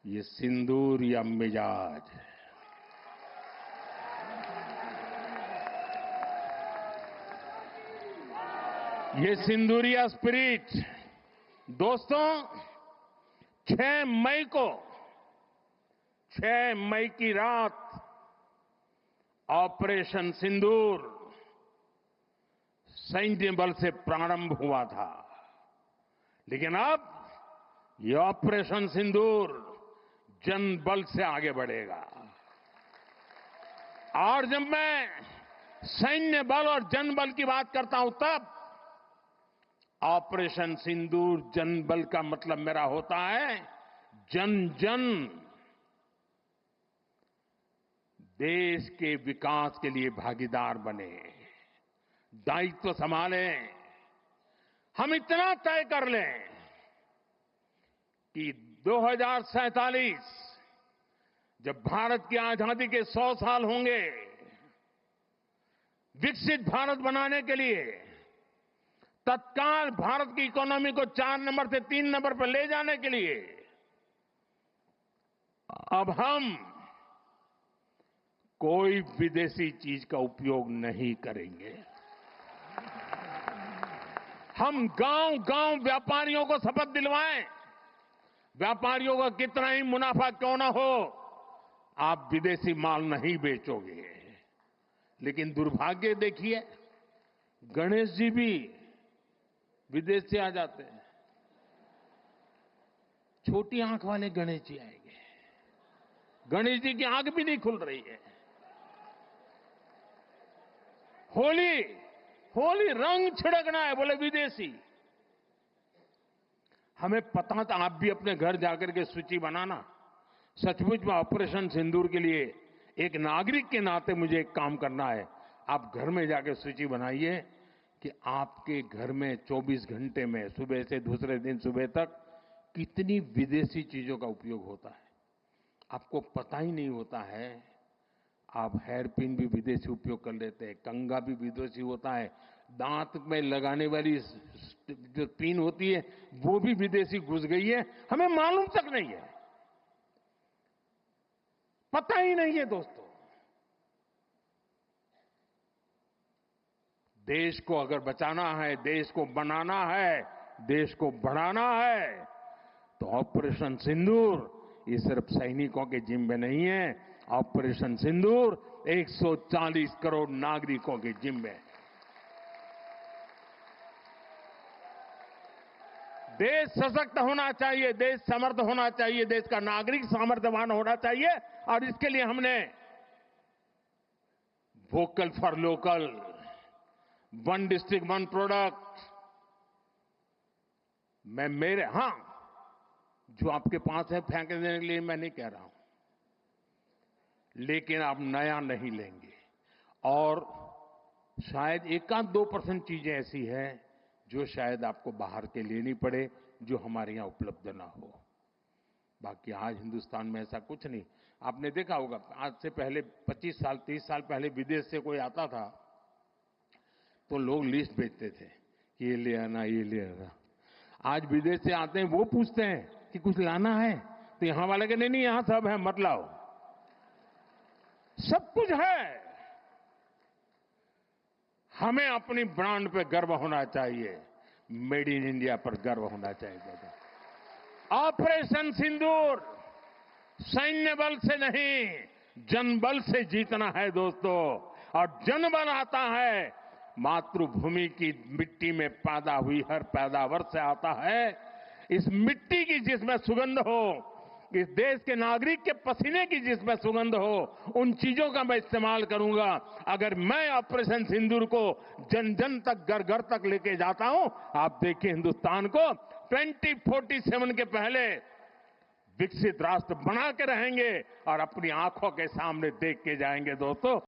ये सिंदूर या मिजाज, ये सिंदूरिया स्पिरिट। दोस्तों, 6 मई को, 6 मई की रात ऑपरेशन सिंदूर सैन्य बल से प्रारंभ हुआ था, लेकिन अब ये ऑपरेशन सिंदूर जन बल से आगे बढ़ेगा। और जब मैं सैन्य बल और जन बल की बात करता हूं, तब ऑपरेशन सिंदूर जन बल का मतलब मेरा होता है जन जन देश के विकास के लिए भागीदार बने, दायित्व संभालें। हम इतना तय कर लें कि 2047 जब भारत की आजादी के 100 साल होंगे, विकसित भारत बनाने के लिए तत्काल भारत की इकोनॉमी को 4 नंबर से 3 नंबर पर ले जाने के लिए अब हम कोई विदेशी चीज का उपयोग नहीं करेंगे। हम गांव-गांव व्यापारियों को शपथ दिलवाएं, व्यापारियों का कितना ही मुनाफा क्यों ना हो, आप विदेशी माल नहीं बेचोगे। लेकिन दुर्भाग्य देखिए, गणेश जी भी विदेश से आ जाते हैं। छोटी आंख वाले गणेश जी आएंगे, गणेश जी की आंख भी नहीं खुल रही है। होली रंग छिड़कना है, बोले विदेशी। हमें पता था, आप भी अपने घर जाकर के सूची बनाना। सचमुच में ऑपरेशन सिंदूर के लिए एक नागरिक के नाते मुझे एक काम करना है। आप घर में जाकर सूची बनाइए कि आपके घर में 24 घंटे में सुबह से दूसरे दिन सुबह तक कितनी विदेशी चीजों का उपयोग होता है। आपको पता ही नहीं होता है। आप हेयर पिन भी विदेशी उपयोग कर लेते हैं, कंघा भी विदेशी होता है, दांत में लगाने वाली जो पिन होती है वो भी विदेशी घुस गई है, हमें मालूम तक नहीं है, पता ही नहीं है। दोस्तों, देश को अगर बचाना है, देश को बनाना है, देश को बढ़ाना है, तो ऑपरेशन सिंदूर ये सिर्फ सैनिकों के जिम्मे नहीं है। ऑपरेशन सिंदूर 140 करोड़ नागरिकों के जिम्मे है। देश सशक्त होना चाहिए, देश समर्थ होना चाहिए, देश का नागरिक सामर्थ्यवान होना चाहिए। और इसके लिए हमने vocal for local, 1 district 1 product, जो आपके पास है फेंक देने के लिए मैं नहीं कह रहा हूं, लेकिन आप नया नहीं लेंगे। और शायद 1-2% चीजें ऐसी हैं जो शायद आपको बाहर के लेनी पड़े, जो हमारे यहां उपलब्ध ना हो। बाकी आज हिंदुस्तान में ऐसा कुछ नहीं। आपने देखा होगा, आज से पहले 25 साल 30 साल पहले विदेश से कोई आता था तो लोग लिस्ट भेजते थे कि ये ले आना, ये ले आना। आज विदेश से आते हैं, वो पूछते हैं कि कुछ लाना है, तो यहां वाले के नहीं, यहां सब है, मत लाओ, सब कुछ है। हमें अपनी ब्रांड पे गर्व होना चाहिए, मेड इन इंडिया पर गर्व होना चाहिए। ऑपरेशन सिंदूर सैन्य बल से नहीं, जनबल से जीतना है दोस्तों। और जनबल आता है मातृभूमि की मिट्टी में पैदा हुई हर पैदावार से आता है। इस मिट्टी की जिसमें सुगंध हो, इस देश के नागरिक के पसीने की जिसमें सुगंध हो, उन चीजों का मैं इस्तेमाल करूंगा। अगर मैं ऑपरेशन सिंदूर को जन जन तक, घर घर तक लेके जाता हूं, आप देखिए हिंदुस्तान को 2047 के पहले विकसित राष्ट्र बना के रहेंगे और अपनी आंखों के सामने देख के जाएंगे दोस्तों।